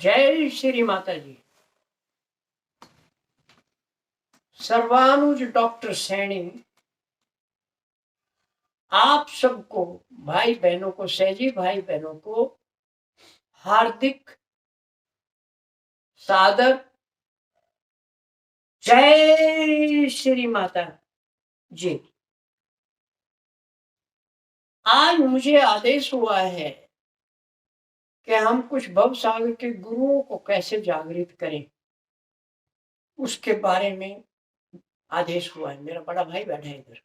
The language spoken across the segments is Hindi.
जय श्री माता जी। सर्वानुज डॉक्टर सैनी आप सबको, भाई बहनों को, सहजी भाई बहनों को हार्दिक सादर जय श्री माता जी। आज मुझे आदेश हुआ है कि हम कुछ भव सागर के गुरुओं को कैसे जागृत करें, उसके बारे में आदेश हुआ है। मेरा बड़ा भाई बैठा है इधर।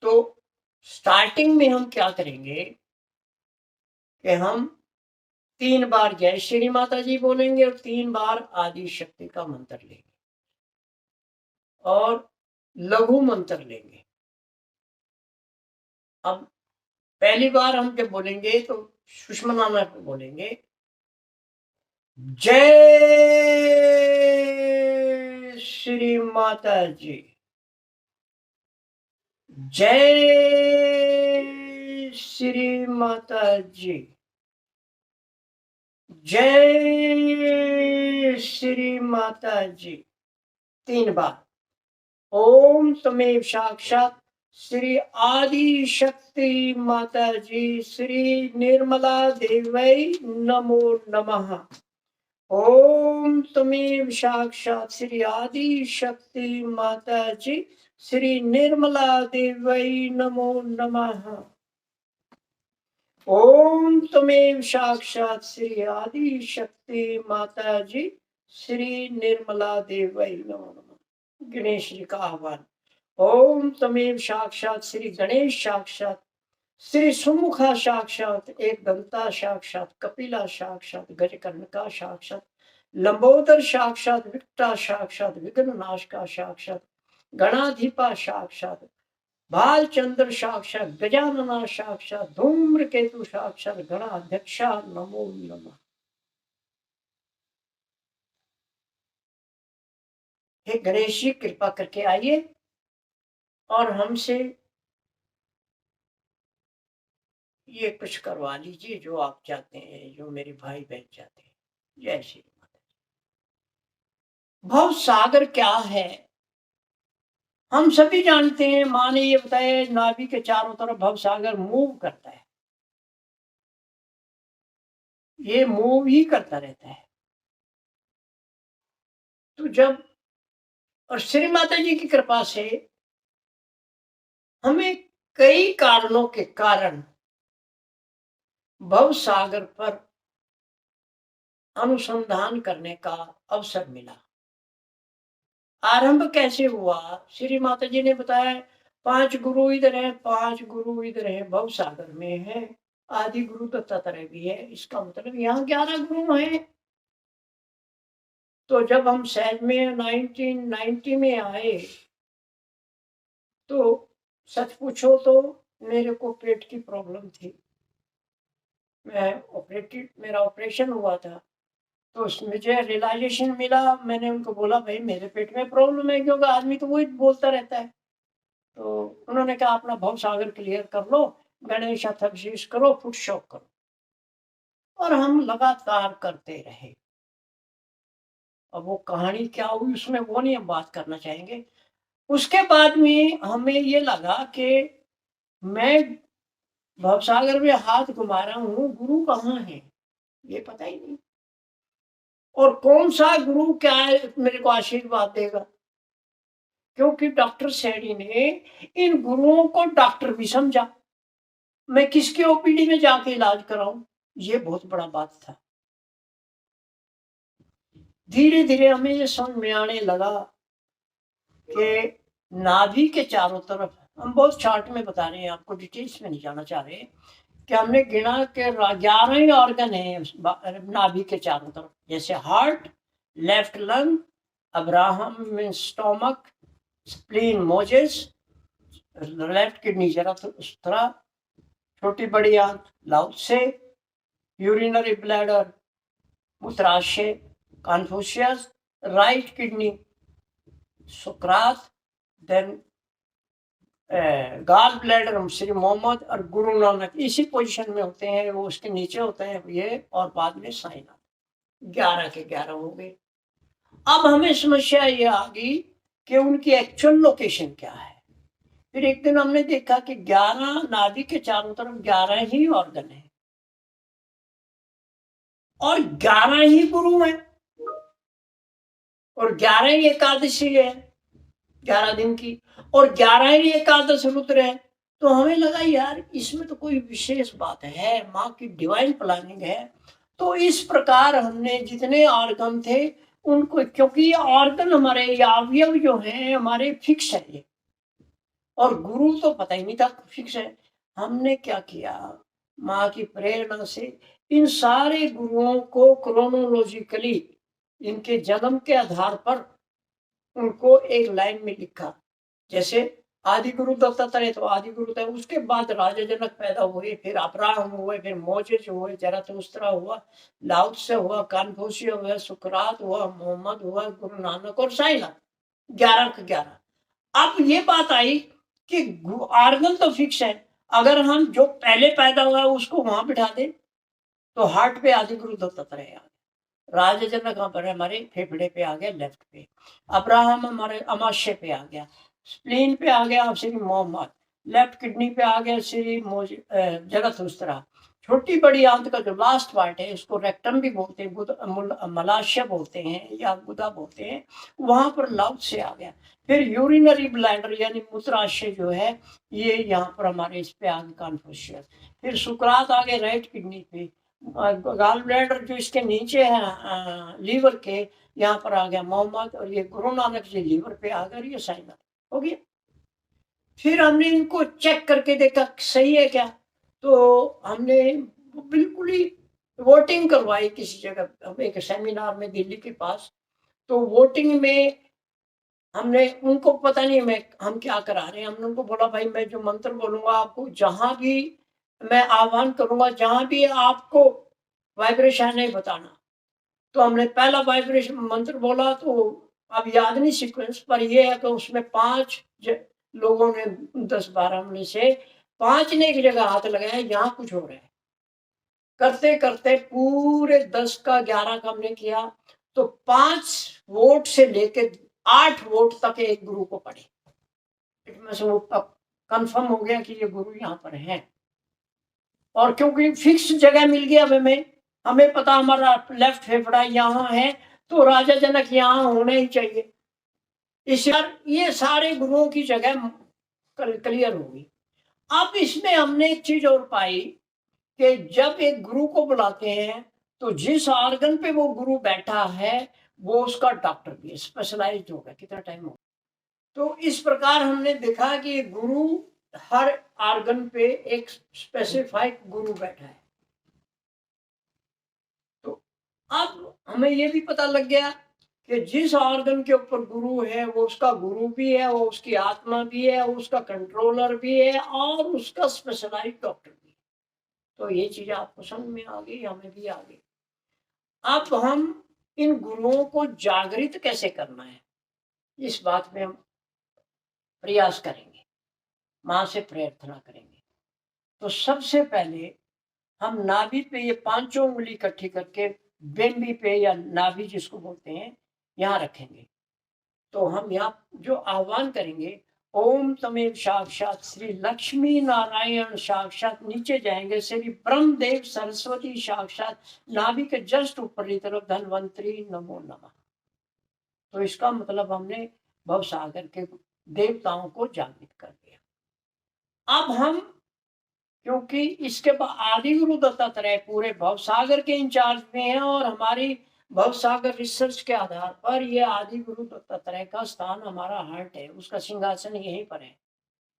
तो स्टार्टिंग में हम क्या करेंगे कि हम 3 बार जय श्री माता जी बोलेंगे और 3 बार आदि शक्ति का मंत्र लेंगे और लघु मंत्र लेंगे। अब पहली बार हम जब बोलेंगे तो सुषमा नामा को बोलेंगे, जय श्री माता जी, जय श्री माता जी, जय श्री माता जी। 3 बार। ओम तमेव साक्षात श्री आदि शक्ति माता जी श्री निर्मला देवै नमो नमः। ओम तमेव साक्षात श्री आदि शक्ति माता जी श्री निर्मला देवै नमो नमः। ओम तमेव साक्षात श्री आदि शक्ति माता जी श्री निर्मला देवै नमो नमः। गणेश जी का आह्वान। ओम तमेव साक्षात श्री गणेश साक्षात श्री सुमुखा साक्षात एक दंता साक्षात कपिला साक्षात गजकर्णका साक्षात लंबोदर साक्षात विकटा साक्षात विघ्ननाश का साक्षात गणाधिपा साक्षात भालचंद्र साक्षात गजानना साक्षात धूम्रकेतु साक्षात गणाध्यक्षा नमो नमः। हे गणेश जी कृपा करके आइए और हमसे ये कुछ करवा लीजिए जो आप चाहते हैं, जो मेरे भाई बहन चाहते हैं। जय श्री माता। भव सागर क्या है हम सभी जानते हैं। माँ ने ये बताया नाभि के चारों तरफ भव सागर मूव करता है, ये मूव ही करता रहता है। तो जब और श्री माता जी की कृपा से हमें कई कारणों के कारण भव सागर पर अनुसंधान करने का अवसर मिला। आरंभ कैसे हुआ? श्री माता जी ने बताया 5 गुरु इधर है, 5 गुरु इधर है, भव सागर में है। आदि गुरु तो ततरे भी है, इसका मतलब यहाँ 11 गुरु हैं। तो जब हम सहज में 1990 में आए तो सच पूछो तो मेरे को पेट की प्रॉब्लम थी। मेरा ऑपरेशन हुआ था। तो मुझे रियलाइजेशन मिला। मैंने उनको बोला भाई मेरे पेट में प्रॉब्लम है, क्योंकि आदमी तो वही बोलता रहता है। तो उन्होंने कहा अपना भव सागर क्लियर कर लो, गणेश अभिषेक करो, फुट शॉक करो। और हम लगातार करते रहे। अब वो कहानी क्या हुई उसमें वो नहीं हम बात करना चाहेंगे। उसके बाद में हमें ये लगा कि मैं भवसागर में हाथ घुमा रहा हूँ, गुरु कहाँ है ये पता ही नहीं, और कौन सा गुरु क्या है मेरे को आशीर्वाद देगा। क्योंकि डॉक्टर सैनी ने इन गुरुओं को डॉक्टर भी समझा। मैं किसके ओपीडी में जाके इलाज कराऊं, ये बहुत बड़ा बात था। धीरे धीरे हमें ये समझ में आने लगा कि नाभि के चारों तरफ, हम बहुत शॉर्ट में बता रहे हैं, आपको डिटेल्स में नहीं जाना चाह रहे, कि हमने गिना के 11 ही ऑर्गन है नाभि के चारों तरफ। जैसे हार्ट, लेफ्ट लंग, अब्राहम में stomach, spleen, Moses, left kidney Zarathustra, छोटी बड़ी आंत लाउत्से, यूरिनरी ब्लैडर मूत्राशय कन्फ्यूशियस, राइट किडनी सुकरात, then gall bladder Shri Mohammed और गुरु नानक इसी पोजीशन में होते हैं, वो उसके नीचे होते हैं ये, और बाद में साईनाथ। 11 के 11 हो गए। अब हमें समस्या ये आ गई कि उनकी एक्चुअल लोकेशन क्या है। फिर एक दिन हमने देखा कि 11 नाभि के चारों तरफ 11 ही ऑर्गन है और 11 ही गुरु हैं और 11 ही एकादशी है 11 दिन की, और 11 ही एकादश रुद्र है। तो हमें लगा यार इसमें तो कोई विशेष बात है, माँ की डिवाइन प्लानिंग है। तो इस प्रकार हमने जितने ऑर्गन थे उनको, क्योंकि ये ऑर्गन हमारे अवयव जो हैं हमारे फिक्स है ये, और गुरु तो पता ही नहीं था फिक्स है। हमने क्या किया, माँ की प्रेरणा से इन सारे गुरुओं को क्रोनोलॉजिकली इनके जन्म के आधार पर उनको एक लाइन में लिखा। जैसे आदि गुरु दत्तात्रेय, तो आदि गुरु थे, उसके बाद राजा जनक पैदा हुए, फिर अब्राहम हुए, फिर मोजेस हुए, जरथुस्त्रा हुआ, लाओ त्से हुआ, कन्फ्यूशियस हुआ, सुकरात हुआ, मोहम्मद हुआ, गुरु नानक और साईनाथ। 11 के 11। अब ये बात आई कि ऑर्गन तो फिक्स है, अगर हम जो पहले पैदा हुआ उसको वहां बिठा दें तो हार्ट पे आदि गुरु दत्तात्रेय आ गए, राजा जनक कहाँ पर हमारे फेफड़े पे आ गया लेफ्ट पे, अब्राहम हमारे अमाशय पे आ गया, स्प्लीन पे आ गया श्री मोहम्मद, लेफ्ट किडनी पे आ गया श्री जरथुस्त्रा, छोटी बड़ी आंत का जो लास्ट पार्ट है इसको रेक्टम भी बोलते हैं, मलाशय बोलते हैं या गुदा बोलते हैं, वहां पर लाउथ से आ गया। फिर यूरिनरी ब्लैडर यानी मूत्राशय जो है ये यहाँ पर हमारे इस पे आ गया कन्फ्यूशियस, फिर सुकरात आ गए राइट किडनी पे, गाल ब्लैडर जो इसके नीचे है लीवर के, यहाँ पर आ गया मोहम्मद, और ये गुरु नानक जी लीवर पे आ गए, ये साईनाथ हो गया। फिर हमने इनको चेक करके देखा सही है क्या, तो हमने बिल्कुल ही वोटिंग करवाई किसी जगह, एक सेमिनार में दिल्ली के पास। तो वोटिंग में हमने उनको पता नहीं हम क्या करा रहे हैं, हमने उनको बोला भाई मैं जो मंत्र बोलूंगा आपको जहां भी मैं आह्वान करूंगा, जहां भी आपको वाइब्रेशन है बताना। तो हमने पहला वाइब्रेशन मंत्र बोला, तो अब याद नहीं सीक्वेंस, पर ये है कि उसमें 5 लोगों ने 10-12 में से 5 ने एक जगह हाथ लगाया, यहाँ कुछ हो रहा है। करते करते पूरे 10 का 11 का हमने किया, तो 5 वोट से लेके 8 वोट तक एक गुरु को पड़े, इसमें से वो कंफर्म हो गया कि ये गुरु यहाँ पर है। और क्योंकि फिक्स जगह मिल गया हमें पता हमारा लेफ्ट फेफड़ा यहाँ है, तो राजा जनक यहाँ होने ही चाहिए। इस ये सारे गुरुओं की जगह क्लियर होगी। अब इसमें हमने एक चीज और पाई कि जब एक गुरु को बुलाते हैं तो जिस ऑर्गन पे वो गुरु बैठा है वो उसका डॉक्टर भी स्पेशलाइज्ड होगा, कितना टाइम होगा। तो इस प्रकार हमने देखा कि गुरु हर ऑर्गन पे एक स्पेसिफाइड गुरु बैठा है। तो अब हमें ये भी पता लग गया कि जिस ऑर्गन के ऊपर गुरु है वो उसका गुरु भी है, वो उसकी आत्मा भी है, उसका कंट्रोलर भी है और उसका स्पेशलाइज्ड डॉक्टर भी है। तो ये चीज आपको समझ में आ गई, हमें भी आ गई। अब हम इन गुरुओं को जागृत कैसे करना है इस बात में हम प्रयास करेंगे, मां से प्रार्थना करेंगे। तो सबसे पहले हम नाभि पे ये 5 उंगली इकट्ठी करके बेम्बी पे या नाभि जिसको बोलते हैं यहाँ रखेंगे। तो हम यहाँ जो आह्वान करेंगे, ओम तमेव साक्षात श्री लक्ष्मी नारायण साक्षात, नीचे जाएंगे श्री ब्रह्मदेव सरस्वती साक्षात, नाभि के जस्ट ऊपरी तरफ धन्वंतरी नमो नमः। तो इसका मतलब हमने भवसागर के देवताओं को जागृत कर दिया। अब हम क्योंकि इसके बाद आदि गुरु दत्तात्रेय पूरे भवसागर के इंचार्ज में हैं और हमारी भवसागर रिसर्च के आधार पर ये आदि गुरु दत्तात्रेय का स्थान हमारा हार्ट है, उसका सिंहासन यहीं पर है,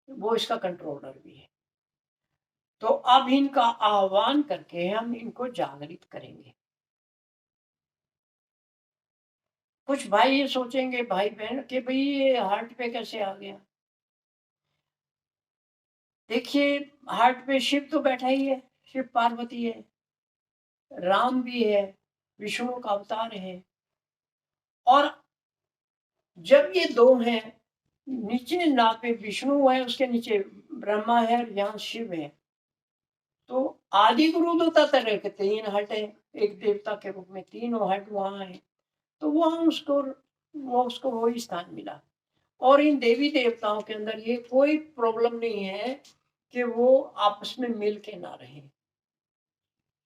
वो इसका कंट्रोलर भी है। तो अब इनका आह्वान करके हम इनको जागृत करेंगे। कुछ भाई ये सोचेंगे भाई बहन कि भाई ये हार्ट पे कैसे आ गया। देखिए हार्ट पे शिव तो बैठा ही है, शिव पार्वती है, राम भी है, विष्णु का अवतार है। और जब ये दो हैं नीचे नाभ पे विष्णु है, उसके नीचे ब्रह्मा है और यहाँ शिव है। तो आदि गुरु तो तत्व के 3 हट है, एक देवता के रूप में तीनों हट वहाँ है। तो वहाँ उसको वही स्थान मिला। और इन देवी देवताओं के अंदर ये कोई प्रॉब्लम नहीं है कि वो आपस में मिल के ना रहें।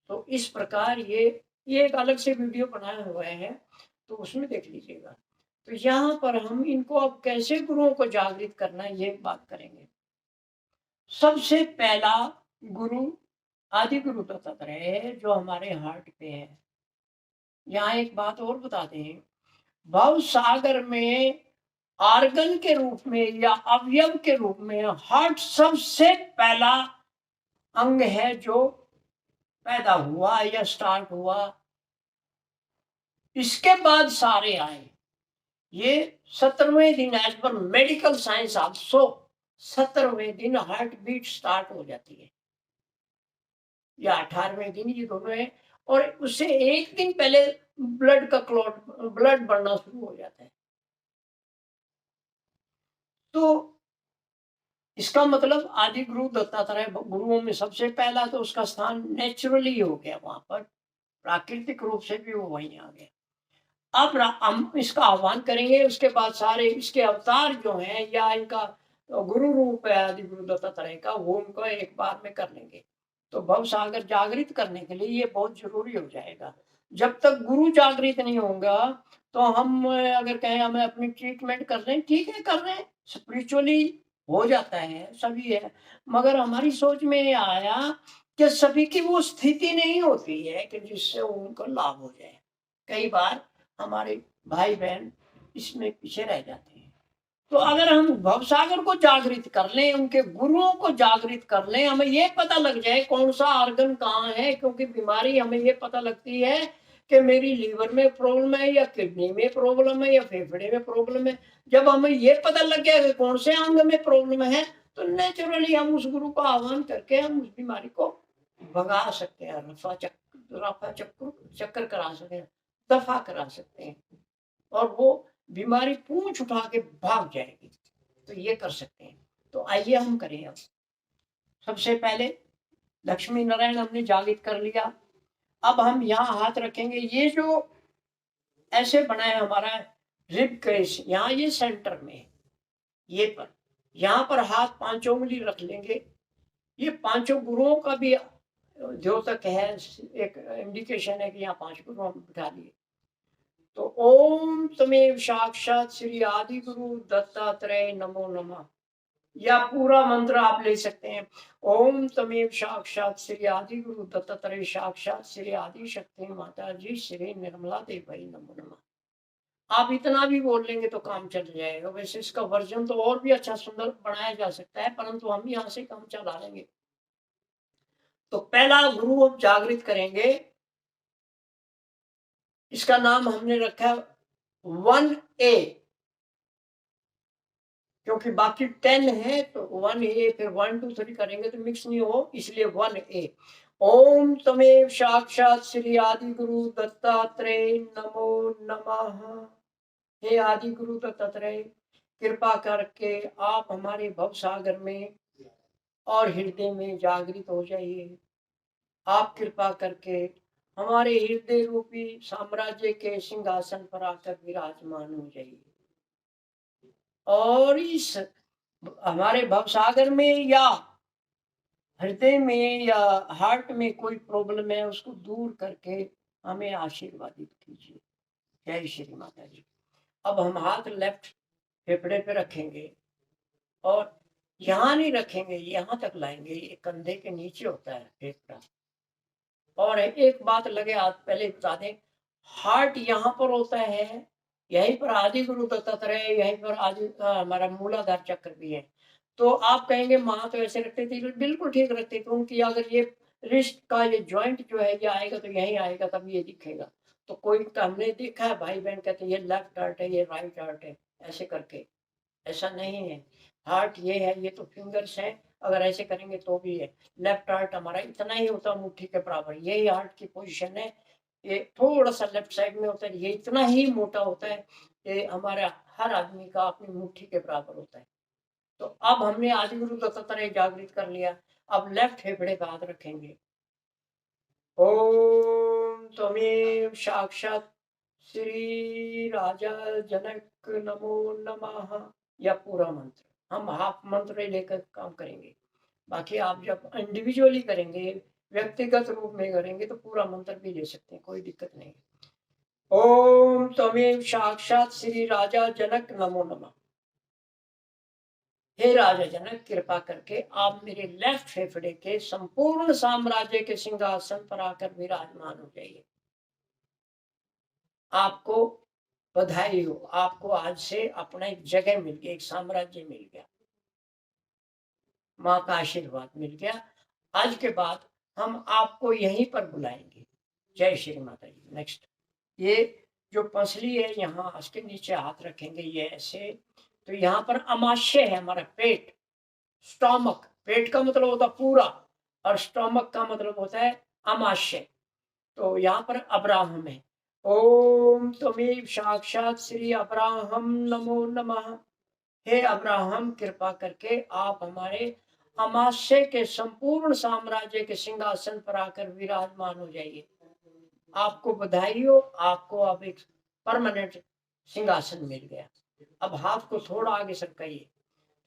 तो इस प्रकार ये एक अलग से वीडियो बनाए हुए हैं, तो उसमें देख लीजिएगा। तो यहाँ पर हम इनको अब कैसे गुरुओं को जागृत करना है, ये बात करेंगे। सबसे पहला गुरु आदि गुरु दत्तात्रेय है, जो हमारे हार्ट पे है। यहाँ एक बात और बता दें, भव सागर में आर्गन के रूप में या अवयव के रूप में हार्ट सबसे पहला अंग है जो पैदा हुआ या स्टार्ट हुआ। इसके बाद सारे आए। ये 17वें दिन as per medical science also 17वें दिन हार्ट बीट स्टार्ट हो जाती है, या 18वें दिन, ये दोनों है। और उससे एक दिन पहले ब्लड का क्लॉट, ब्लड बढ़ना शुरू हो जाता है। तो इसका मतलब आदि गुरु दत्तात्रेय गुरुओं में सबसे पहला, तो उसका स्थान नेचुरली हो गया वहां पर, प्राकृतिक रूप से भी वो वहीं आ गया। अब हम इसका आह्वान करेंगे, उसके बाद सारे इसके अवतार जो हैं या इनका गुरु रूप है आदि गुरु दत्तात्रेय का, वो उनको एक बार में कर लेंगे। तो भव सागर जागृत करने के लिए ये बहुत जरूरी हो जाएगा। जब तक गुरु जागृत नहीं होगा, तो हम अगर कहें हमें अपनी ट्रीटमेंट कर रहे हैं, ठीक है कर रहे हैं, स्पिरिचुअली हो जाता है, सभी है। मगर हमारी सोच में ये आया कि सभी की वो स्थिति नहीं होती है कि जिससे उनको लाभ हो जाए। कई बार हमारे भाई बहन इसमें पीछे रह जाते हैं। तो अगर हम भवसागर को जागृत कर लें, उनके गुरुओं को जागृत कर लें, हमें ये पता लग जाए कौन सा ऑर्गन कहाँ है, क्योंकि बीमारी हमें ये पता लगती है कि मेरी लीवर में प्रॉब्लम है या किडनी में प्रॉब्लम है या फेफड़े में प्रॉब्लम है। जब हमें ये पता लग गया कि कौन से अंग में प्रॉब्लम है, तो नेचुरली हम उस गुरु का आह्वान करके हम उस बीमारी को भगा सकते हैं, रफा चक्कर करा सकते हैं, दफा करा सकते हैं, और वो बीमारी पूंछ उठा के भाग जाएगी। तो ये कर सकते हैं। तो आइए हम करें। अब सबसे पहले लक्ष्मी नारायण हमने जागृत कर लिया। अब हम यहाँ हाथ रखेंगे, ये जो ऐसे बना है हमारा रिब क्रेस, यहाँ ये सेंटर में, ये पर यहाँ पर हाथ 5 उंगली रख लेंगे। ये 5 गुरुओं का भी द्योतक है, एक इंडिकेशन है कि यहाँ 5 गुरु हम बिठा लिए। तो ओम तमेव साक्षात श्री आदि गुरु दत्तात्रेय नमो नमः, या पूरा मंत्र आप ले सकते हैं। ओम तमेव साक्षात श्री आदि गुरु दत्तात्रेय साक्षात श्री आदि शक्ति माता जी श्री निर्मला देवी नमो नमः। आप इतना भी बोल लेंगे तो काम चल जाएगा। वैसे इसका वर्जन तो और भी अच्छा सुंदर बनाया जा सकता है, परंतु हम यहाँ से काम चला लेंगे। तो पहला गुरु अब जागृत करेंगे, इसका नाम हमने रखा 1A, क्योंकि बाकी 10 है, तो 1A, फिर 1 2 3 करेंगे तो मिक्स नहीं हो, इसलिए 1A। ओम तमेव साक्षात श्री आदि गुरु दत्तात्रेय नमो नमः। हे आदि गुरु दत्तात्रेय, कृपा करके आप हमारे भव सागर में और हृदय में जागृत हो जाइए। आप कृपा करके हमारे हृदय रूपी साम्राज्य के सिंहासन पर आकर विराजमान हो जाइए, और इस हमारे भवसागर में या हृदय में या हार्ट में कोई प्रॉब्लम है, उसको दूर करके हमें आशीर्वादित कीजिए। जय श्री माता जी। अब हम हाथ लेफ्ट फेफड़े पे रखेंगे, और यहाँ नहीं रखेंगे, यहाँ तक लाएंगे, ये कंधे के नीचे होता है फेफड़ा। और एक बात लगे, आप पहले बता दें, हार्ट यहाँ पर होता है, यहीं पर आदि गुरु दत्तात्रेय, यहीं पर आदि हमारा मूलाधार चक्र भी है। तो आप कहेंगे माँ तो ऐसे रखते थे, बिल्कुल ठीक रखते थे। उनकी अगर ये रिस्ट का ये जॉइंट जो है ये आएगा तो यहीं आएगा, तब ये दिखेगा। तो कोई हमने देखा है भाई बहन कहते ये लेफ्ट हार्ट है, ये राइट हार्ट है, ऐसे करके। ऐसा नहीं है, हार्ट ये है, ये तो फिंगर्स है, अगर ऐसे करेंगे तो भी है। लेफ्ट हार्ट हमारा इतना ही होता है, मुट्ठी के बराबर, यही हार्ट की पोजीशन है। ये थोड़ा सा लेफ्ट साइड में होता है, ये इतना ही मोटा होता है कि हमारा हर आदमी का अपनी मुट्ठी के बराबर होता है। तो अब हमने आदिगुरु दत्तात्रेय जागृत कर लिया। अब लेफ्ट फेफड़े पे हाथ रखेंगे। ओम त्वमेव साक्षात श्री राजा जनक नमो नमः। या पूरा मंत्र हम हाफ मंत्र लेकर काम करेंगे। बाकी आप जब इंडिविजुअली करेंगे, व्यक्तिगत रूप में करेंगे तो पूरा मंत्र भी ले सकते हैं, कोई दिक्कत नहीं। ओम त्वमेव साक्षात श्री राजा जनक नमो नमः। हे राजा जनक, कृपा करके आप मेरे लेफ्ट फेफड़े के संपूर्ण साम्राज्य के सिंहासन पर आकर विराजमान हो जाइए। आपको बधाई हो, आपको आज से अपना एक जगह मिल गया, एक साम्राज्य मिल गया, माँ का आशीर्वाद मिल गया। आज के बाद हम आपको यहीं पर बुलाएंगे। जय श्री माता जी। नेक्स्ट, ये जो पसली है यहाँ इसके नीचे हाथ रखेंगे, ये ऐसे। तो यहाँ पर अमाशय है, हमारा पेट, स्टोमक। पेट का मतलब होता है पूरा, और स्टोमक का मतलब होता है अमाशय। तो यहाँ पर अब्राहम है। ओम त्वमेव साक्षात श्री अब्राहम नमो नमः। हे अब्राहम, कृपा करके आप हमारे अमाशय के संपूर्ण साम्राज्य के सिंहासन पर आकर विराजमान हो जाइए। आपको बधाई हो, आपको अब एक परमानेंट सिंहासन मिल गया। अब हाथ को थोड़ा आगे सरकाइए।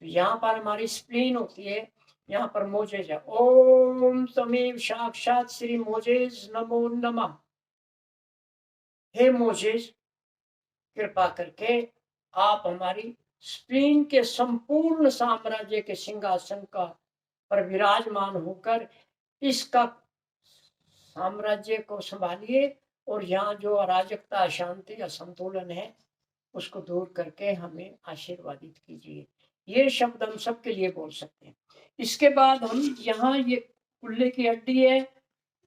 तो यहाँ पर हमारी स्प्लीन होती है, यहाँ पर मोजेज है। ओम तमेव साक्षात श्री मोजेज नमो नमः। हे मोजेज, कृपा करके आप हमारी स्प्लीन के संपूर्ण साम्राज्य के सिंहासन का पर विराजमान होकर इसका साम्राज्य को संभालिए, और यहाँ जो अराजकता, अशांति, असंतुलन है उसको दूर करके हमें आशीर्वादित कीजिए। ये शब्द हम सबके लिए बोल सकते हैं। इसके बाद हम यहाँ, ये कुल्ले की हड्डी है,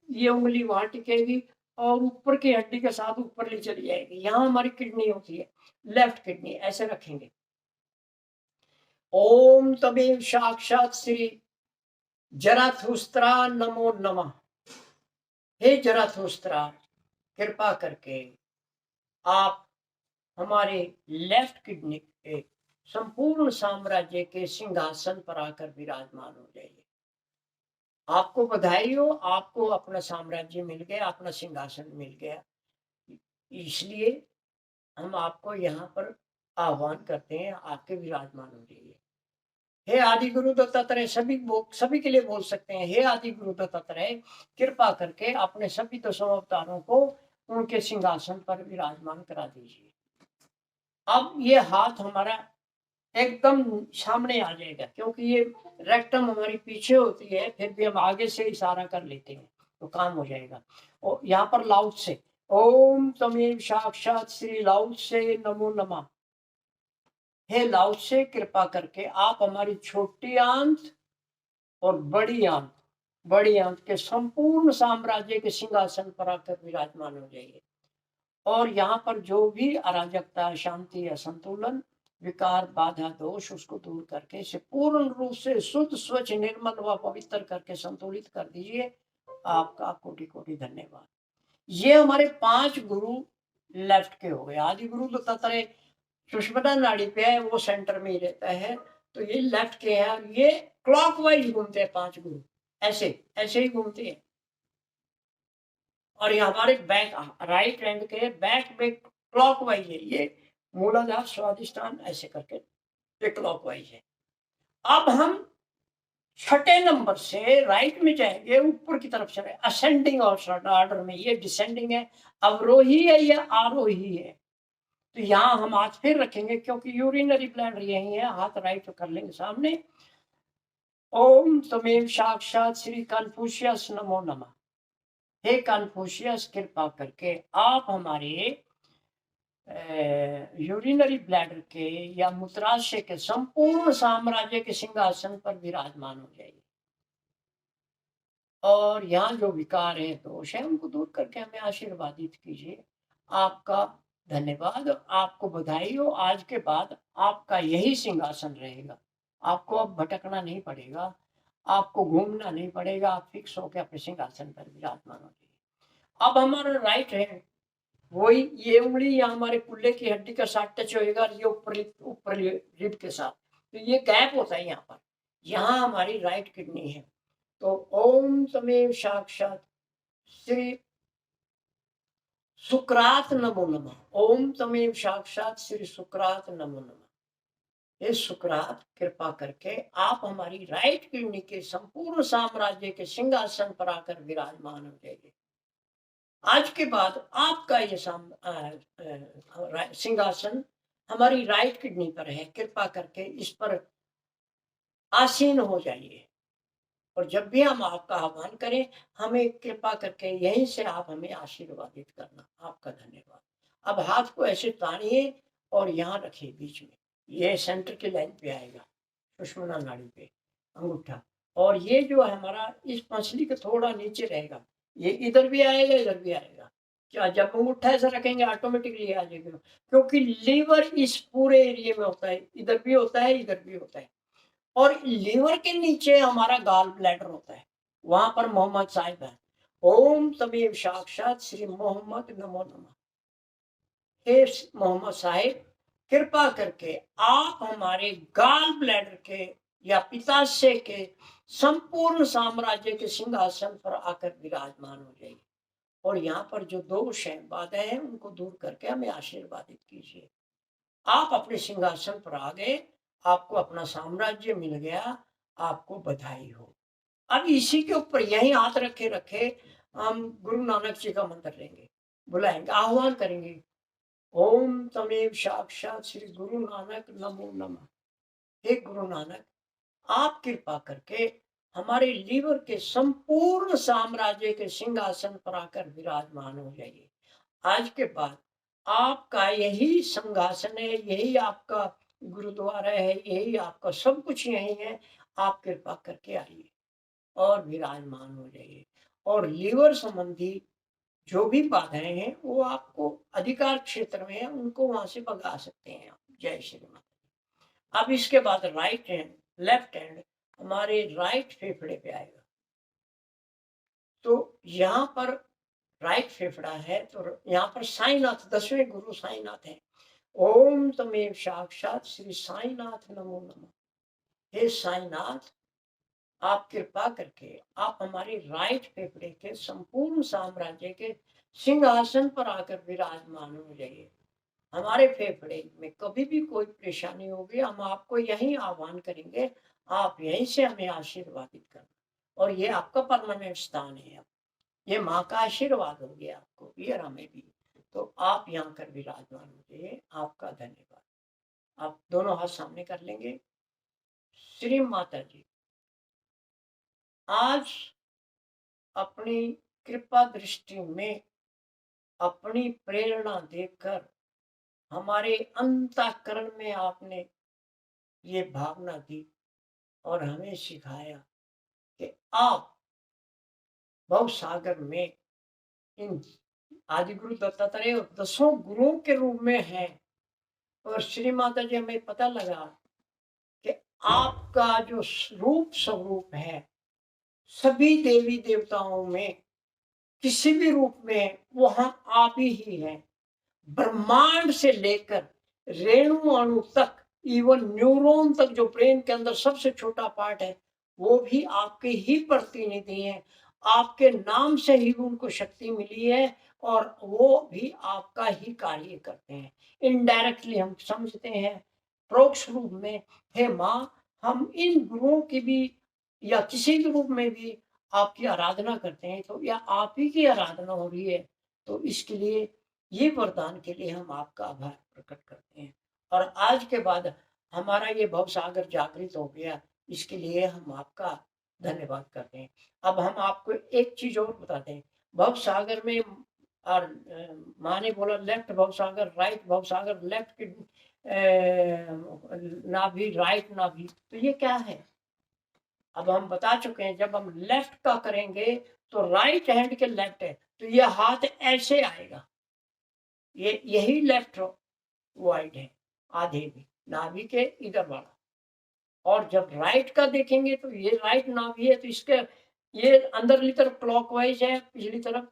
ये उंगली वहां टिकेगी और ऊपर की हड्डी के साथ ऊपर ले चली जाएगी। यहाँ हमारी किडनी होती है, लेफ्ट किडनी, ऐसे रखेंगे। ओम तमेव साक्षात श्री जराथुस्त्रा नमो नमः। हे जराथुस्त्रा, कृपा करके आप हमारे लेफ्ट किडनी के संपूर्ण साम्राज्य के सिंहासन पर आकर विराजमान हो जाइए। आपको बधाई हो, आपको अपना साम्राज्य मिल गया, अपना सिंहासन मिल गया। इसलिए हम आपको यहाँ पर आह्वान करते हैं, आपके विराजमान हो जाइए। हे आदि गुरु दत्तात्रेय, सभी के लिए बोल सकते हैं। हे आदि गुरु दत्तात्रेय, कृपा करके अपने सभी 10 अवतारों को उनके सिंहासन पर विराजमान करा दीजिए। अब ये हाथ हमारा एकदम सामने आ जाएगा, क्योंकि ये रेक्टम हमारी पीछे होती है, फिर भी हम आगे से इशारा कर लेते हैं तो काम हो जाएगा। और यहाँ पर लाउड से ओम तमेव साक्षात श्री लाउड से नमो नमः। हे लाउड से, कृपा करके आप हमारी छोटी आंत और बड़ी आंत के संपूर्ण साम्राज्य के सिंहासन पर आकर विराजमान हो जाइए। और यहाँ पर जो भी अराजकता, शांति, असंतुलन, विकार, बाधा, दोष, उसको दूर करके इसे पूर्ण रूप से शुद्ध, स्वच्छ, निर्मल व पवित्र करके संतुलित कर दीजिए। आपका कोटि कोटि धन्यवाद। ये हमारे 5 गुरु लेफ्ट के हो गए। आदि गुरु दत्तात्रेय सुषुम्ना नाड़ी पे है, वो सेंटर में ही रहता है, तो ये लेफ्ट के हैं। ये क्लॉकवाइज घूमते हैं 5 गुरु, ऐसे ऐसे ही घूमते हैं। और ये हमारे बैक, राइट हैंड के बैक में क्लॉकवाइज है। ये मूलाधार, स्वादिष्टान, ऐसे करके ये क्लॉकवाइज है। अब हम छठे नंबर से राइट में जाएंगे, ऊपर की तरफ चले, असेंडिंग ऑर्डर में। ये डिसेंडिंग है, अवरोही है या आरोही है। तो यहाँ हम हाथ फिर रखेंगे, क्योंकि यूरिनरी ब्लैडर यही है। हाथ राइट कर लेंगे सामने। ओम तमेव साक्षात श्री कन्फ्यूशियस नमो नमः। हे कन्फ्यूशियस, कृपा करके आप हमारे यूरिनरी ब्लैडर के या मूत्राशय के संपूर्ण साम्राज्य के सिंहासन पर विराजमान हो जाइए। और यहाँ जो विकार है, दोष है, उनको दूर करके हमें आशीर्वादित कीजिए। आपका धन्यवाद, आपको बधाई हो। आज के बाद आपका यही सिंहासन रहेगा। आपको अब भटकना नहीं पड़ेगा, आपको घूमना नहीं पड़ेगा। आप फिक्स होकर अपने सिंहासन पर विराजमान हो जाइए। अब हमारा राइट हैंड वही ये उंगली या हमारे कुल्ले की हड्डी का साथ टच होएगा, ये ऊपर रिब के साथ, तो ये गैप होता है यहाँ पर, यहाँ हमारी राइट किडनी है। तो ओम तमेव साक्षात श्री सुकरात नमो नमः, ओम तमेव साक्षात श्री सुकरात नमो नमः। हे सुकरात, कृपा करके आप हमारी राइट किडनी के संपूर्ण साम्राज्य के सिंहासन पर आकर विराजमान हो जाइए। आज के बाद आपका ये सिंहासन हमारी राइट किडनी पर है, कृपा करके इस पर आसीन हो जाइए। और जब भी हम आपका आह्वान करें, हमें कृपा करके यहीं से आप हमें आशीर्वादित करना। आपका धन्यवाद। अब हाथ को ऐसे तानिए और यहाँ रखिए बीच में, ये सेंटर की लाइन पे आएगा, सुषुम्ना नाड़ी पे अंगूठा, और ये जो है हमारा इस पसली के थोड़ा नीचे रहेगा, ये इधर भी आएगा इधर भी आएगा। क्या जब अंगूठा ऐसा रखेंगे ऑटोमेटिकली आ जाएगा, क्योंकि लीवर इस पूरे एरिया में होता है, इधर भी होता है इधर भी होता है। और लीवर के नीचे हमारा गाल ब्लैडर होता है, वहां पर मोहम्मद साहिब है। ओम तमेव साक्षात श्री मोहम्मद नमो नमः। हे मोहम्मद साहिब, कृपा करके आप हमारे गाल ब्लैडर के या पित्ताशय के संपूर्ण साम्राज्य के सिंहासन पर आकर विराजमान हो जाइए, और यहाँ पर जो दोष हैं बाधाएं हैं उनको दूर करके हमें आशीर्वादित कीजिए। आप अपने सिंहासन पर आ गए, आपको अपना साम्राज्य मिल गया, आपको बधाई हो। अब इसी के ऊपर यही हाथ रखे रखे हम गुरु नानक जी का मंत्र लेंगे, बुलाएंगे, आह्वान करेंगे। ओम तमेव साक्षात श्री गुरु नानक नमो नमः। हे गुरु नानक, आप कृपा करके हमारे लीवर के संपूर्ण साम्राज्य के सिंहासन पर आकर विराजमान हो जाइए। आज के बाद आपका यही सिंहासन है, यही आपका गुरुद्वारा है, यही आपका सब कुछ यही है। आप कृपा करके आइए और विराजमान हो जाइए, और लीवर संबंधी जो भी बाधाएं हैं वो आपको अधिकार क्षेत्र में है, उनको वहां से भगा सकते हैं आप। जय श्री माता। अब इसके बाद राइट हैंड, लेफ्ट हैंड हमारे राइट फेफड़े पे आएगा। तो यहाँ पर राइट फेफड़ा है, तो यहाँ पर साईनाथ, 10वें गुरु साईनाथ है। ओम तमेव साक्षात श्री साईनाथ नमो नमः। हे साईनाथ, आप कृपा करके आप हमारे राइट फेफड़े के संपूर्ण साम्राज्य के सिंहासन पर आकर विराजमान हो जाइए। हमारे फेफड़े में कभी भी कोई परेशानी होगी, हम आपको यही आह्वान करेंगे, आप यहीं से हमें आशीर्वादित करना, और ये आपका परमानेंट स्थान है। ये माँ का आशीर्वाद हो गया आपको भी और हमें भी। तो आप यहाँ कर विराजमान हो जाइए। आपका धन्यवाद। आप दोनों हाथ सामने कर लेंगे। श्री माता जी, आज अपनी कृपा दृष्टि में अपनी प्रेरणा देकर हमारे अंतःकरण में आपने ये भावना दी और हमें सिखाया कि आप भव सागर में इन आदि गुरु दत्तात्रेय और 10 गुरुओं के रूप में हैं। और श्री माता जी, हमें पता लगा कि आपका जो रूप स्वरूप है सभी देवी देवताओं में किसी भी रूप में वहां आप ही हैं। ब्रह्मांड से लेकर रेणु अणु तक, इवन न्यूरॉन तक, जो ब्रेन के अंदर सबसे छोटा पार्ट है, वो भी आपके ही प्रतिनिधि हैं। आपके नाम से ही उनको शक्ति मिली है और वो भी आपका ही कार्य करते हैं। इनडायरेक्टली हम समझते हैं, परोक्ष रूप में। हे माँ, हम इन गुरुओं की भी या किसी भी रूप में भी आपकी आराधना करते हैं, तो या आप ही की आराधना हो रही है। तो इसके लिए, ये वरदान के लिए हम आपका आभार प्रकट करते हैं। और आज के बाद हमारा ये भव सागर जागृत हो गया, इसके लिए हम आपका धन्यवाद करते हैं। अब हम आपको एक चीज और बताते हैं। भव सागर में और माँ ने बोला लेफ्ट भव सागर, राइट भव सागर, लेफ्ट की नाभि, राइट नाभि, तो ये क्या है? अब हम बता चुके हैं, जब हम लेफ्ट का करेंगे तो राइट हैंड के लेफ्ट है, तो ये हाथ ऐसे आएगा, ये यही लेफ्ट वाइड है, आधे में नाभि के इधर वाला। और जब राइट का देखेंगे तो ये राइट नाभि है, तो इसके ये अंदरली तरफ क्लॉकवाइज है, पिछली तरफ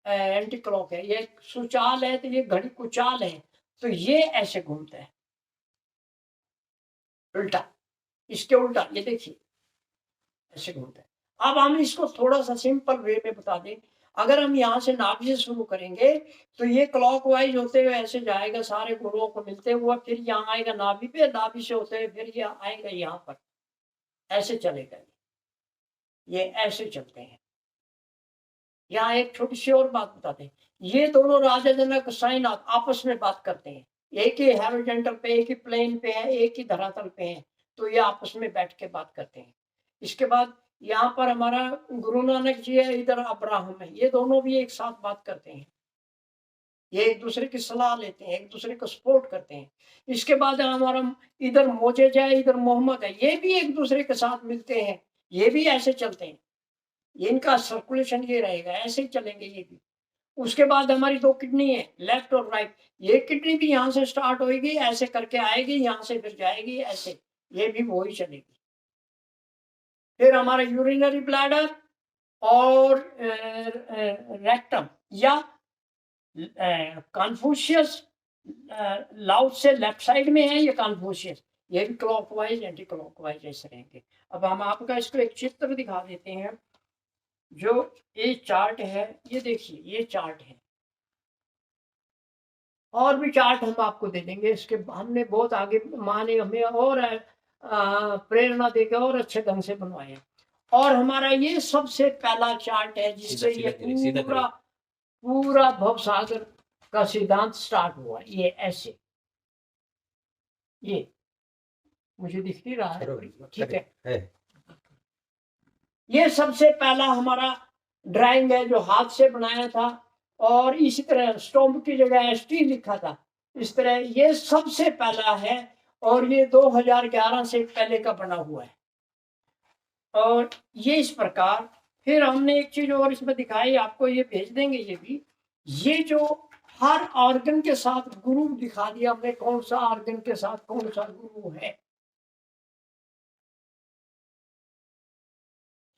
एंटी क्लॉक है, ये सुचाल है तो ये घड़ी कुचाल है, तो ये ऐसे घूमता है उल्टा, इसके उल्टा, ये देखिए ऐसे घूमता है। अब हम इसको थोड़ा सा सिंपल वे में बता दें, अगर हम यहाँ से नाभि से शुरू करेंगे तो ये क्लॉकवाइज होते हुए ऐसे जाएगा, सारे गुरुओं को मिलते हुआ, फिर यहाँ आएगा नाभि पे, नाभि से होते हुए फिर ये आएगा यहाँ पर, ऐसे चलेगा, ये ऐसे चलते हैं। यहाँ एक छोटी सी और बात बताते हैं, ये दोनों राजा जनक साइन आपस में बात करते हैं, एक ही हॉरिजॉन्टल पे, एक ही प्लेन पे है, एक ही धरातल पे है, तो ये आपस में बैठ के बात करते हैं। इसके बाद यहाँ पर हमारा गुरु नानक जी है, इधर अब्राहम है, ये दोनों भी एक साथ बात करते हैं, ये एक दूसरे की सलाह लेते हैं, एक दूसरे को सपोर्ट करते हैं। इसके बाद हमारा इधर मोजेज है, इधर मोहम्मद है, ये भी एक दूसरे के साथ मिलते हैं, ये भी ऐसे चलते हैं, इनका सर्कुलेशन ये रहेगा, ऐसे ही चलेंगे ये भी। उसके बाद हमारी दो किडनी है, लेफ्ट और राइट, ये किडनी भी यहाँ से स्टार्ट होगी, ऐसे करके आएगी, यहाँ से फिर जाएगी ऐसे, ये भी वही चलेगी। फिर हमारा यूरिनरी ब्लैडर और रेक्टम या कॉन्फ्यूशियस, लाउड से लेफ्ट साइड में है ये कॉन्फ्यूशियस, ये भी क्लॉकवाइज एंटी क्लॉकवाइज ऐसे रहेंगे। अब हम आपका इसको एक चित्र दिखा देते हैं, जो ये चार्ट है, ये देखिए ये चार्ट है, और भी चार्ट हम आपको दे देंगे, इसके हमने बहुत आगे माँ ने हमें और प्रेरणा देकर और अच्छे ढंग से बनवाया। और हमारा ये सबसे पहला चार्ट है जिससे ये पूरा पूरा भवसागर का सिद्धांत स्टार्ट हुआ, ये ऐसे, ये मुझे दिख नहीं रहा है, ठीक है। ये सबसे पहला हमारा ड्राइंग है जो हाथ से बनाया था, और इसी तरह स्टोम्प की जगह एसटी लिखा था, इस तरह ये सबसे पहला है, और ये 2011 से पहले का बना हुआ है। और ये इस प्रकार, फिर हमने एक चीज और इसमें दिखाई, आपको ये भेज देंगे, ये भी, ये जो हर ऑर्गन के साथ गुरु दिखा दिया हमने, कौन सा ऑर्गन के साथ कौन सा गुरु है,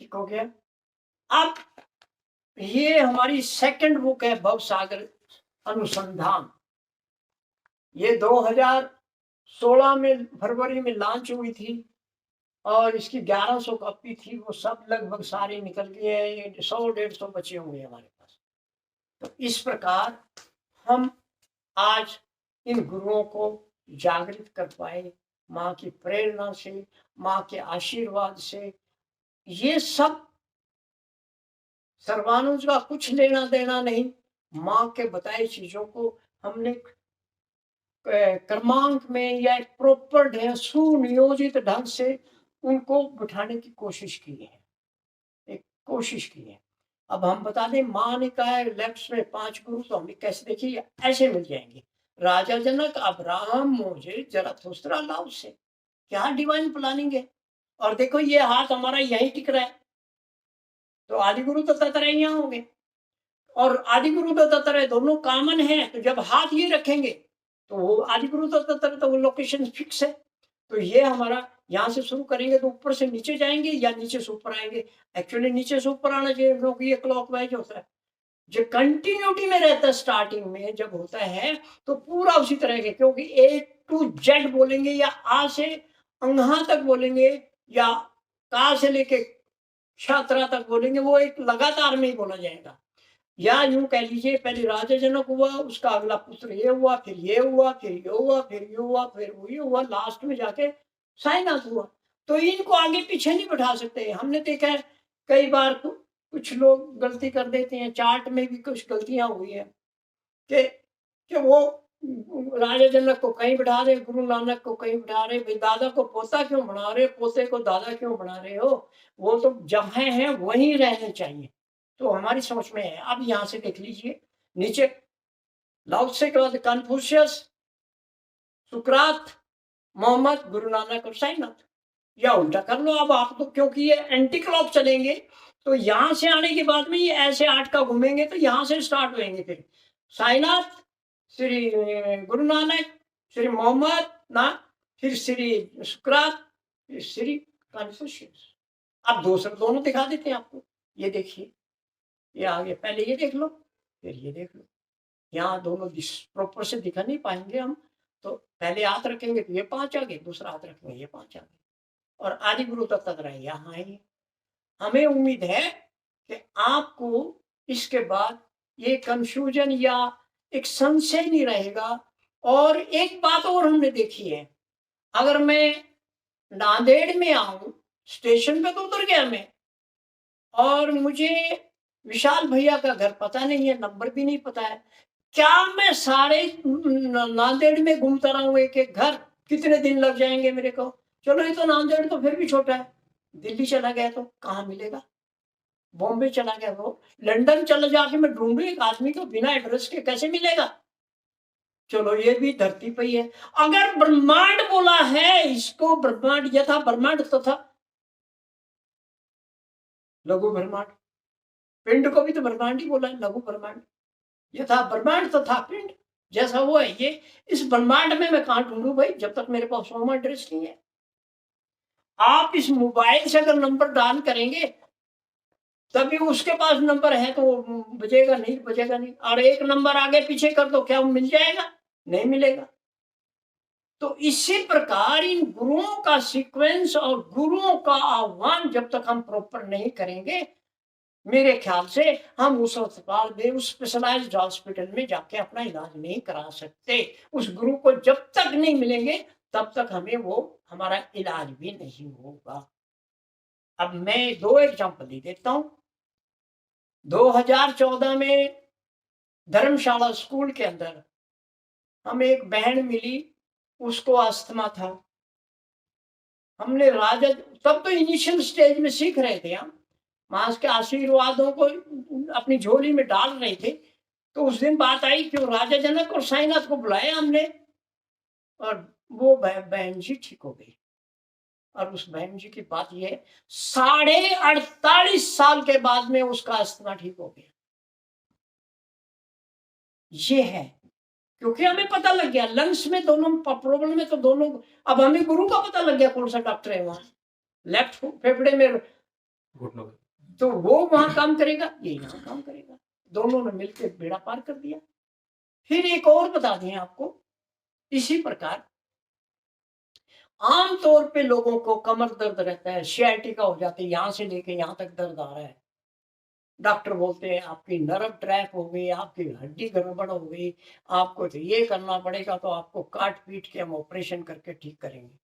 ठीक हो गया। अब ये हमारी सेकंड बुक है भवसागर अनुसंधान, ये 2016 में फरवरी में लॉन्च हुई थी, और इसकी 1100 कॉपी थी, वो सब लगभग सारे निकल गए हैं, ये 100-150 बचे हुए हमारे पास। तो इस प्रकार हम आज इन गुरुओं को जागृत कर पाए, माँ की प्रेरणा से, माँ के आशीर्वाद से। ये सब सर्वानुज का कुछ लेना देना नहीं, माँ के बताई चीजों को हमने क्रमांक में या एक प्रॉपर सुनियोजित ढंग से उनको बिठाने की कोशिश की है, एक कोशिश की है। अब हम बता दें, माँ ने कहा है लेफ्ट में 5 गुरु, तो हमने कैसे देखिए ऐसे मिल जाएंगे, राजा जनक, अब्राहम, मोजे, जरथुस्त्रा, लाओ से, क्या डिवाइन प्लानिंग है। और देखो ये हाथ हमारा यही टिक रहा है, तो आदि गुरु तो तत्तर यहाँ होंगे, और आदि गुरु तो तत्तर दोनों कॉमन है, तो जब हाथ ये रखेंगे तो वो आदि गुरु तो तत्तर, तो वो लोकेशन फिक्स है। तो ये हमारा यहाँ से शुरू करेंगे तो ऊपर से नीचे जाएंगे या नीचे से ऊपर आएंगे, एक्चुअली नीचे से ऊपर आना चाहिए क्योंकि ये क्लॉकवाइज होता है, जो कंटिन्यूटी में रहता है स्टार्टिंग में जब होता है तो पूरा उसी तरह के, क्योंकि A to Z बोलेंगे या आ से अंहा तक बोलेंगे या का से लेके छात्रा तक बोलेंगे, वो एक लगातार में ही बोला जाएगा। या यूं कह लीजिए, पहले राजा जनक हुआ, उसका अगला पुत्र ये हुआ, फिर ये हुआ, फिर ये हुआ, फिर ये हुआ, फिर वो ये हुआ, लास्ट में जाके साईनाथ हुआ। तो इनको आगे पीछे नहीं बैठा सकते। हमने देखा है कई बार कुछ लोग गलती कर देते हैं, चार्ट में भी कुछ गलतियां हुई है कि वो राजा जनक को कहीं बिठा रहे, गुरु नानक को कहीं बिठा रहे, भाई दादा को पोता क्यों बना रहे, पोते को दादा क्यों बना रहे हो, वो तो जहाँ हैं वहीं रहने चाहिए। तो हमारी सोच में है। अब यहाँ से देख लीजिए नीचे, लाओ त्से के बाद कन्फ्यूशियस, सुकरात, मोहम्मद, गुरु नानक और साईनाथ, या उल्टा कर लो अब आप तो, क्योंकि ये एंटी क्लॉक चलेंगे तो यहाँ से आने के बाद में ये ऐसे 8 का घूमेंगे, तो यहाँ से स्टार्ट होंगे, फिर साईनाथ, श्री गुरु नानक, श्री मोहम्मद ना, फिर श्री सुकरात, फिर श्री कन्फ्यूशियस। अब दोनों दिखा देते हैं आपको, ये देखिए, ये आगे पहले ये देख लो, फिर ये देख लो, यहाँ दोनों प्रॉपर से दिखा नहीं पाएंगे हम, तो पहले हाथ रखेंगे तो ये 5 आ गए, दूसरा हाथ रखेंगे ये 5 आ गए, और आदि गुरु तक रहे यहाँ है। हमें उम्मीद है कि आपको इसके बाद ये कंफ्यूजन या एक संशय नहीं रहेगा। और एक बात और हमने देखी है, अगर मैं नांदेड़ में आऊं, स्टेशन पे तो उतर गया मैं, और मुझे विशाल भैया का घर पता नहीं है, नंबर भी नहीं पता है, क्या मैं सारे नांदेड़ में घूमता रहूं एक एक घर? कितने दिन लग जाएंगे मेरे को? चलो ये तो नांदेड़ तो फिर भी छोटा है, दिल्ली चला गया तो कहाँ मिलेगा, बॉम्बे चला गया वो, लंदन चला जाके मैं ढूंढू एक आदमी को बिना एड्रेस के कैसे मिलेगा? चलो ये भी धरती पे ही है। अगर ब्रह्मांड बोला है इसको, ब्रह्मांड यथा ब्रह्मांड तथा लघु ब्रह्मांड, पिंड को भी तो ब्रह्मांड ही बोला है, लघु ब्रह्मांड, यथा ब्रह्मांड तथा पिंड, जैसा वो है ये। इस ब्रह्मांड में मैं कहां ढूंढूं भाई, जब तक मेरे पास होम एड्रेस नहीं है। आप इस मोबाइल से अगर नंबर डायल करेंगे तभी उसके पास नंबर है तो बजेगा, नहीं बजेगा नहीं। और एक नंबर आगे पीछे कर दो, क्या मिल जाएगा? नहीं मिलेगा। तो इसी प्रकार इन गुरुओं का सीक्वेंस और गुरुओं का आह्वान जब तक हम प्रॉपर नहीं करेंगे, मेरे ख्याल से हम उस अस्पताल में, उस स्पेशलाइज्ड हॉस्पिटल में जाके अपना इलाज नहीं करा सकते। उस गुरु को जब तक नहीं मिलेंगे तब तक हमें वो हमारा इलाज भी नहीं होगा। अब मैं 2 एग्जाम्पल दे देता हूं। 2014 में धर्मशाला स्कूल के अंदर हमें एक बहन मिली, उसको अस्थमा था। हमने राजा, तब तो इनिशियल स्टेज में सीख रहे थे हम, मां के आशीर्वादों को अपनी झोली में डाल रहे थे। तो उस दिन बात आई कि राजा जनक और साईनाथ को बुलाया हमने, और वो बहन जी ठीक हो गई। और उस बहन जी की बात यह है, 48.5 साल के बाद में उसका अस्थमा ठीक हो गया। ये है क्योंकि हमें पता लग गया लंग्स में दोनों प्रॉब्लम में, तो दोनों, अब हमें गुरु का पता लग गया कौन सा डॉक्टर है वहां, लेफ्ट फेफड़े में तो वो वहां काम करेगा, ये यहाँ काम करेगा। दोनों ने मिलकर बेड़ा पार कर दिया। फिर एक और बता दें आपको, इसी प्रकार आमतौर पे लोगों को कमर दर्द रहता है, सियाटिका हो जाती है, यहां से लेके यहां तक दर्द आ रहा है। डॉक्टर बोलते हैं आपकी नर्व ट्रैप हो गई, आपकी हड्डी गड़बड़ हो गई, आपको तो ये करना पड़ेगा, तो आपको काट पीट के हम ऑपरेशन करके ठीक करेंगे।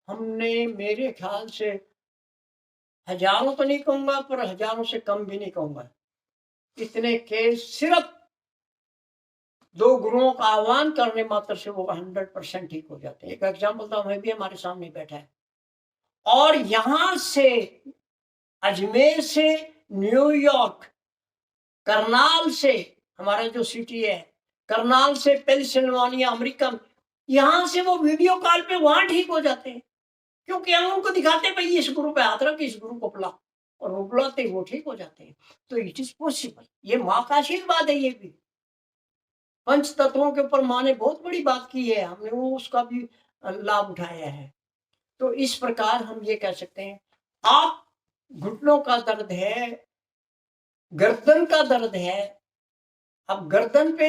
हमने मेरे ख्याल से हजारों तो नहीं कहूंगा, पर हजारों से कम भी नहीं कहूंगा, इतने केस सिर्फ 2 गुरुओं का आह्वान करने मात्र से वो 100% ठीक हो जाते हैं। एक एग्जाम्पल तो हमें भी हमारे सामने बैठा है। और यहां से अजमेर से न्यूयॉर्क, करनाल से, हमारा जो सिटी है करनाल से पेंसिल्वानिया अमेरिका, यहां से वो वीडियो कॉल पे वहां ठीक हो जाते हैं, क्योंकि हम उनको दिखाते हैं भाई इस गुरु पे हाथ रख, इस गुरु को बुला, और वो बुलाते वो ठीक हो जाते हैं। तो इट इज पॉसिबल, ये माँ का आशीर्वाद है। ये भी पंच तत्वों के ऊपर माँ ने बहुत बड़ी बात की है, हमने वो उसका भी लाभ उठाया है। तो इस प्रकार हम ये कह सकते हैं, आप घुटनों का दर्द है, गर्दन का दर्द है। अब गर्दन पे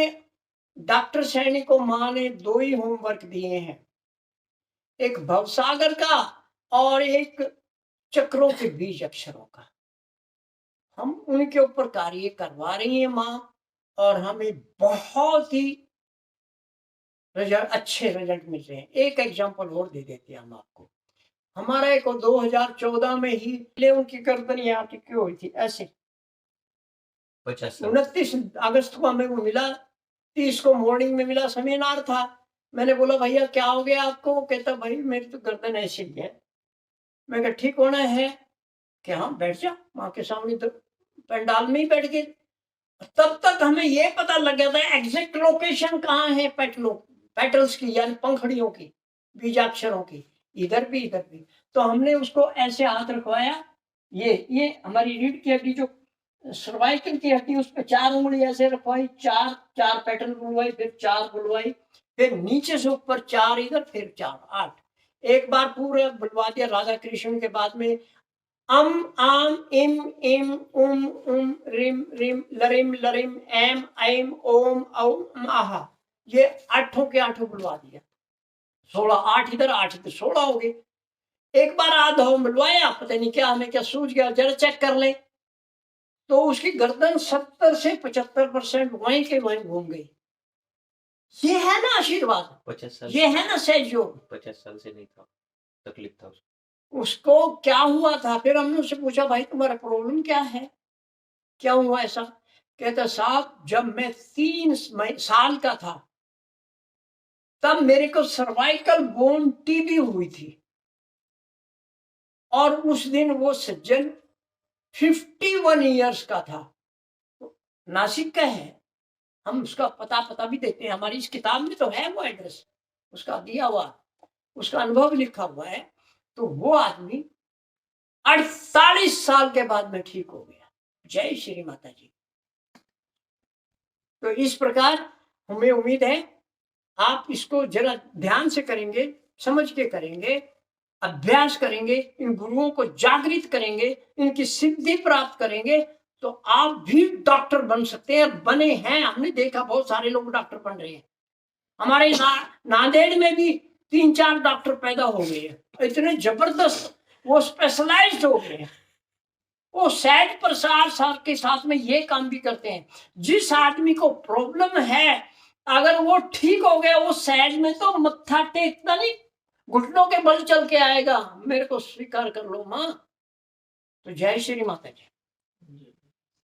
डॉक्टर सैनी को माँ ने 2 ही होमवर्क दिए हैं, एक भवसागर का और एक चक्रों के बीज अक्षरों का। हम उनके ऊपर कार्य करवा रही हैं माँ, और हमें बहुत ही अच्छे रिजल्ट मिल रहे हैं। एक एग्जांपल और दे देते हैं हम आपको। हमारा एक 2014 में ही उनकी गर्दन यहाँ टिकी हुई थी ऐसे, 29 अगस्त को हमें वो मिला, 30 को मॉर्निंग में मिला, सेमिनार था। मैंने बोला भैया क्या हो गया आपको? कहता भाई मेरी तो गर्दन ऐसी ही है। मैं कहा ठीक होना है कि हाँ बैठ जा, माँ के सामने तो पंडाल में ही बैठ गए। तब तक हमें ये पता लग गया था एग्जैक्ट लोकेशन कहाँ है पेटल्स की, यानी पंखड़ियों की, बीजाक्षरों की, इधर भी इधर भी। तो हमने उसको ऐसे हाथ रखवाया, ये हमारी रीढ़ की हड्डी, जो सर्वाइकल की हड्डी, उस पर 4 उंगली ऐसे रखवाई, 4 पैटर्न बुलवाई, फिर 4 बुलवाई, फिर नीचे से ऊपर 4 इधर, फिर 4, 8। एक बार पूरा बुलवा दिया। राधा कृष्ण के बाद में आम इम इम उम रिम रिम लरिम लरिम एम ऐम ओम औम आहा, ये 8 के 8 बुलवा दिया। 16, 8 इधर 8 इधर 16 हो गए। एक बार आधा बुलवाया, पता नहीं क्या हमें क्या सूझ गया, जरा चेक कर ले, तो उसकी गर्दन 70 से 75% वहीं के वहीं घूम गई। ये है ना आशीर्वाद, 50 साल ये है ना सहयोग। 50 साल से नहीं था, तकलीफ था उसको क्या हुआ था? फिर हमने उससे पूछा, भाई तुम्हारा प्रॉब्लम क्या है, क्या हुआ ऐसा? कहता साहब, जब मैं 3 साल का था तब मेरे को सर्वाइकल बोन टीबी हुई थी, और उस दिन वो सज्जन 51 इयर्स का था, नासिक का है। हम उसका पता भी देते हैं, हमारी इस किताब में तो है वो एड्रेस उसका दिया हुआ, उसका अनुभव लिखा हुआ है। तो वो आदमी 48 साल के बाद में ठीक हो गया। जय श्री माता जी। तो इस प्रकार हमें उम्मीद है आप इसको जरा ध्यान से करेंगे, समझ के करेंगे, अभ्यास करेंगे, इन गुरुओं को जागृत करेंगे, इनकी सिद्धि प्राप्त करेंगे, तो आप भी डॉक्टर बन सकते हैं, बने हैं। हमने देखा बहुत सारे लोग डॉक्टर बन रहे हैं। हमारे नांदेड़ में भी 3-4 डॉक्टर पैदा हो गए हैं, इतने जबरदस्त, वो स्पेशलाइज्ड हो गए हैं। वो सहज प्रसार साहब के साथ में ये काम भी करते हैं। जिस आदमी को प्रॉब्लम है, अगर वो ठीक हो गया, वो सहज में तो मत्था टेकता नहीं, घुटनों के बल चल के आएगा, मेरे को स्वीकार कर लो माँ। तो जय श्री माता जी।